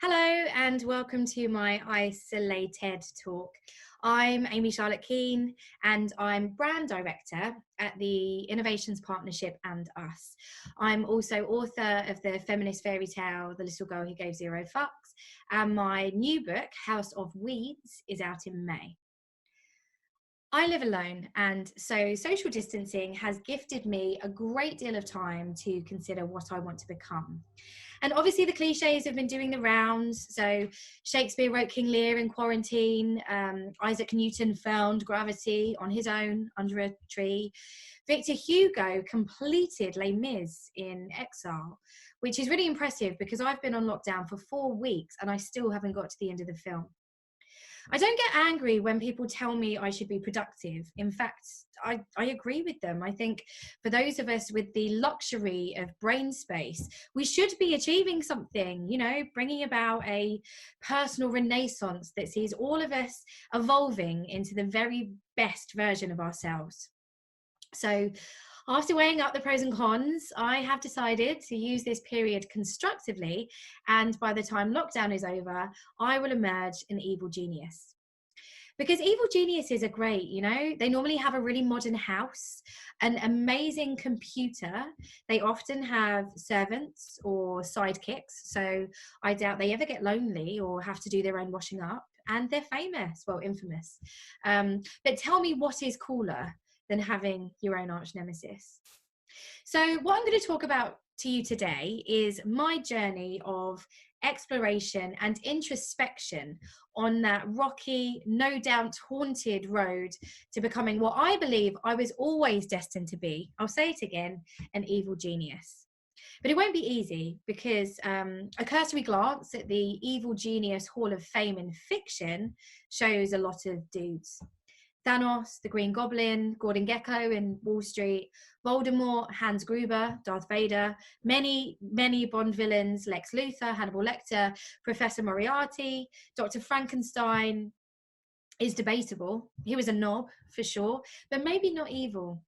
Hello and welcome to my Isolated talk. I'm Amy Charlotte Kean and I'm brand director at the Innovations Partnership and Us. I'm also author of the feminist fairy tale, The Little Girl Who Gave Zero Fucks, and my new book, House of Weeds, is out in May. I live alone, and so social distancing has gifted me a great deal of time to consider what I want to become. And obviously the cliches have been doing the rounds. So Shakespeare wrote King Lear in quarantine. Isaac Newton found gravity on his own under a tree. Victor Hugo completed Les Mis in exile, which is really impressive because I've been on lockdown for 4 weeks and I still haven't got to the end of the film. I don't get angry when people tell me I should be productive. In fact, I agree with them. I think for those of us with the luxury of brain space, we should be achieving something, bringing about a personal renaissance that sees all of us evolving into the very best version of ourselves. So after weighing up the pros and cons, I have decided to use this period constructively, and by the time lockdown is over, I will emerge an evil genius. Because evil geniuses are great, they normally have a really modern house, an amazing computer. They often have servants or sidekicks, so I doubt they ever get lonely or have to do their own washing up, and they're famous, well, infamous. But tell me what is cooler than having your own arch nemesis. So what I'm going to talk about to you today is my journey of exploration and introspection on that rocky, no doubt haunted road to becoming what I believe I was always destined to be. I'll say it again, an evil genius. But it won't be easy because a cursory glance at the Evil Genius Hall of Fame in fiction shows a lot of dudes. Thanos, the Green Goblin, Gordon Gekko in Wall Street, Voldemort, Hans Gruber, Darth Vader, many Bond villains, Lex Luthor, Hannibal Lecter, Professor Moriarty, Dr. Frankenstein is debatable. He was a knob for sure, but maybe not evil.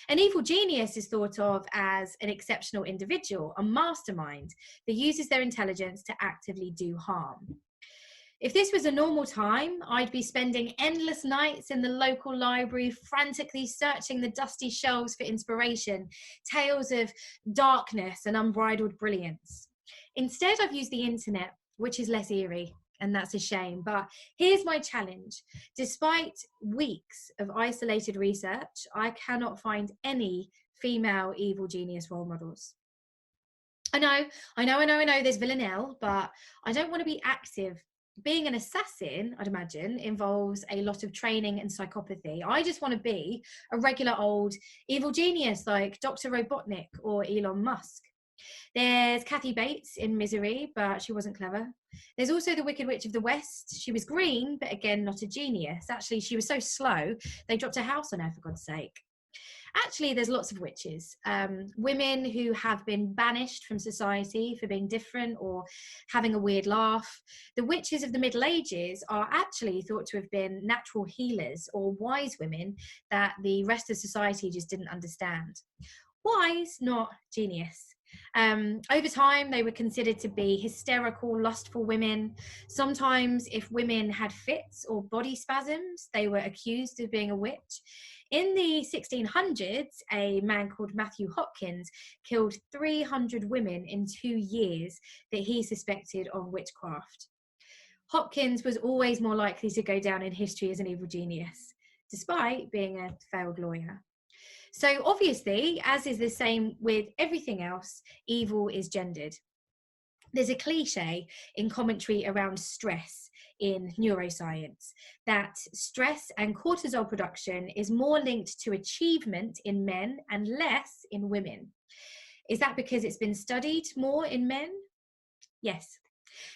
An evil genius is thought of as an exceptional individual, a mastermind that uses their intelligence to actively do harm. If this was a normal time, I'd be spending endless nights in the local library, frantically searching the dusty shelves for inspiration, tales of darkness and unbridled brilliance. Instead, I've used the internet, which is less eerie, and that's a shame. But here's my challenge. Despite weeks of isolated research, I cannot find any female evil genius role models. I know there's villanelle, but I don't want to be active. Being an assassin, I'd imagine, involves a lot of training and psychopathy. I just want to be a regular old evil genius like Dr. Robotnik or Elon Musk. There's Kathy Bates in Misery, but she wasn't clever. There's also the Wicked Witch of the West. She was green, but again, not a genius. Actually, she was so slow, they dropped a house on her, for God's sake. Actually, there's lots of witches, women who have been banished from society for being different or having a weird laugh. The witches of the Middle Ages are actually thought to have been natural healers or wise women that the rest of society just didn't understand. Wise, not genius. Over time, they were considered to be hysterical, lustful women. Sometimes, if women had fits or body spasms, they were accused of being a witch. In the 1600s, a man called Matthew Hopkins killed 300 women in 2 years that he suspected of witchcraft. Hopkins was always more likely to go down in history as an evil genius, despite being a failed lawyer. So obviously, as is the same with everything else, evil is gendered. There's a cliche in commentary around stress in neuroscience that stress and cortisol production is more linked to achievement in men and less in women. Is that because it's been studied more in men? Yes.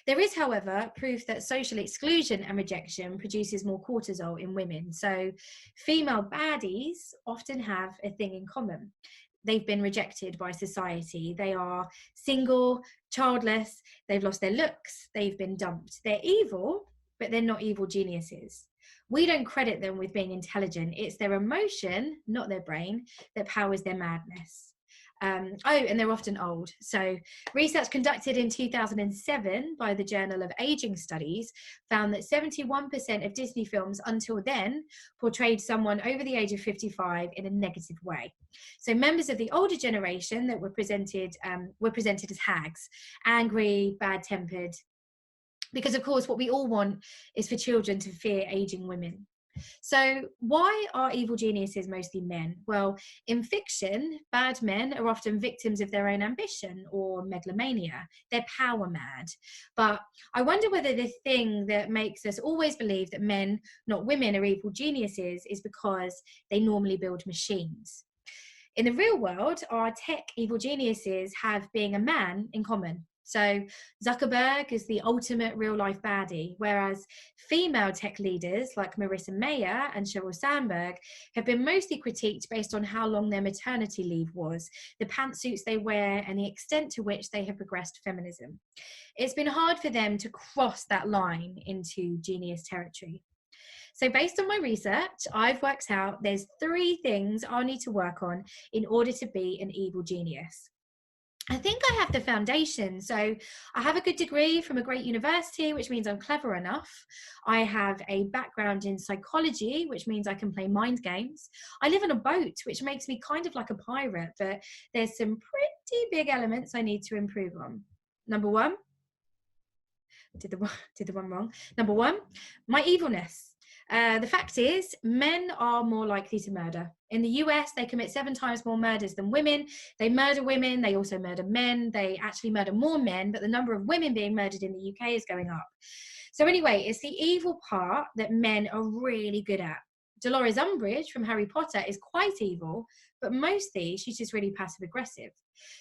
There is, however, proof that social exclusion and rejection produces more cortisol in women. So female baddies often have a thing in common. They've been rejected by society. They are single, childless, they've lost their looks, they've been dumped. They're evil, but they're not evil geniuses. We don't credit them with being intelligent. It's their emotion, not their brain, that powers their madness. And they're often old. So research conducted in 2007 by the Journal of Aging Studies found that 71% of Disney films until then portrayed someone over the age of 55 in a negative way. So members of the older generation that were presented as hags, angry, bad-tempered, because of course what we all want is for children to fear aging women. So why are evil geniuses mostly men? Well, in fiction, bad men are often victims of their own ambition or megalomania. They're power mad. But I wonder whether the thing that makes us always believe that men, not women, are evil geniuses is because they normally build machines. In the real world, our tech evil geniuses have being a man in common. So Zuckerberg is the ultimate real-life baddie, whereas female tech leaders like Marissa Mayer and Sheryl Sandberg have been mostly critiqued based on how long their maternity leave was, the pantsuits they wear, and the extent to which they have progressed feminism. It's been hard for them to cross that line into genius territory. So based on my research, I've worked out there's 3 things I'll need to work on in order to be an evil genius. I think I have the foundation. So I have a good degree from a great university, which means I'm clever enough. I have a background in psychology, which means I can play mind games. I live on a boat, which makes me kind of like a pirate, but there's some pretty big elements I need to improve on. Number 1, did the one wrong. Number 1, my evilness. The fact is, men are more likely to murder. In the US, they commit 7 times more murders than women. They murder women, they also murder men. They actually murder more men, but the number of women being murdered in the UK is going up. So anyway, it's the evil part that men are really good at. Dolores Umbridge from Harry Potter is quite evil, but mostly she's just really passive aggressive.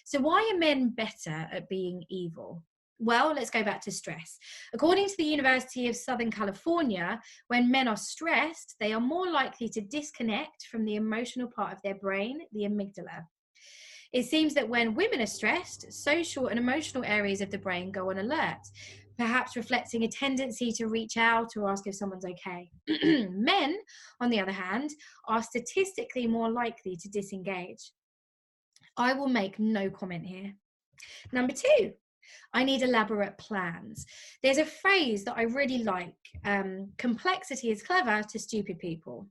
So why are men better at being evil? Well, let's go back to stress. According to the University of Southern California, when men are stressed, they are more likely to disconnect from the emotional part of their brain, the amygdala. It seems that when women are stressed, social and emotional areas of the brain go on alert, perhaps reflecting a tendency to reach out or ask if someone's okay. Men, on the other hand, are statistically more likely to disengage. I will make no comment here. Number 2. I need elaborate plans. There's a phrase that I really like. Complexity is clever to stupid people.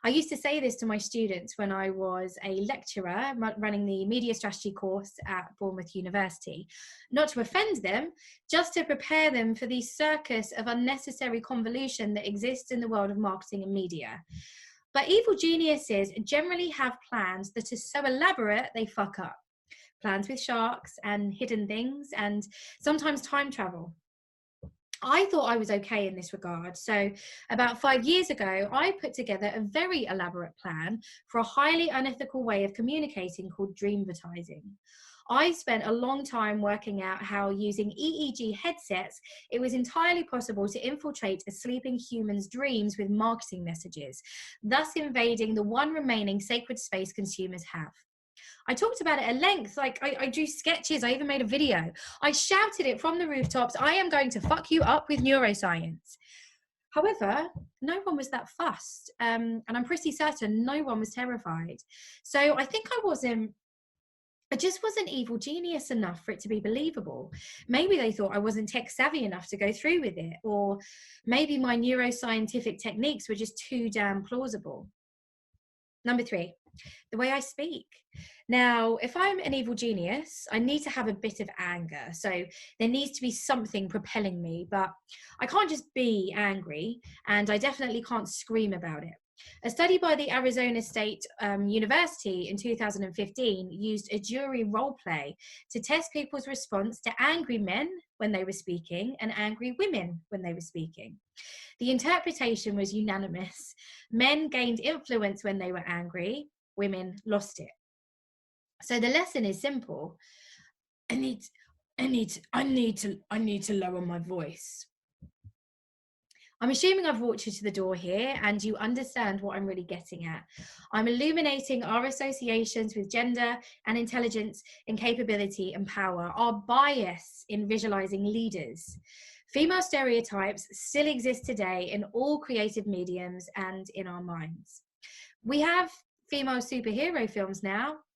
I used to say this to my students when I was a lecturer running the media strategy course at Bournemouth University. Not to offend them, just to prepare them for the circus of unnecessary convolution that exists in the world of marketing and media. But evil geniuses generally have plans that are so elaborate they fuck up. Plans with sharks and hidden things and sometimes time travel. I thought I was okay in this regard. So about 5 years ago, I put together a very elaborate plan for a highly unethical way of communicating called dreamvertising. I spent a long time working out how using EEG headsets, it was entirely possible to infiltrate a sleeping human's dreams with marketing messages, thus invading the one remaining sacred space consumers have. I talked about it at length. Like I drew sketches. I even made a video. I shouted it from the rooftops. I am going to fuck you up with neuroscience. However, no one was that fussed. And I'm pretty certain no one was terrified. So I think I just wasn't evil genius enough for it to be believable. Maybe they thought I wasn't tech savvy enough to go through with it. Or maybe my neuroscientific techniques were just too damn plausible. Number 3, the way I speak. Now, if I'm an evil genius, I need to have a bit of anger. So there needs to be something propelling me, but I can't just be angry, and I definitely can't scream about it. A study by the Arizona State University in 2015 used a jury role play to test people's response to angry men when they were speaking and angry women when they were speaking. The interpretation was unanimous. Men gained influence when they were angry, women lost it. So the lesson is simple. I need to lower my voice. I'm assuming I've walked you to the door here and you understand what I'm really getting at. I'm illuminating our associations with gender and intelligence and capability and power, our bias in visualizing leaders. Female stereotypes still exist today in all creative mediums and in our minds. We have female superhero films now.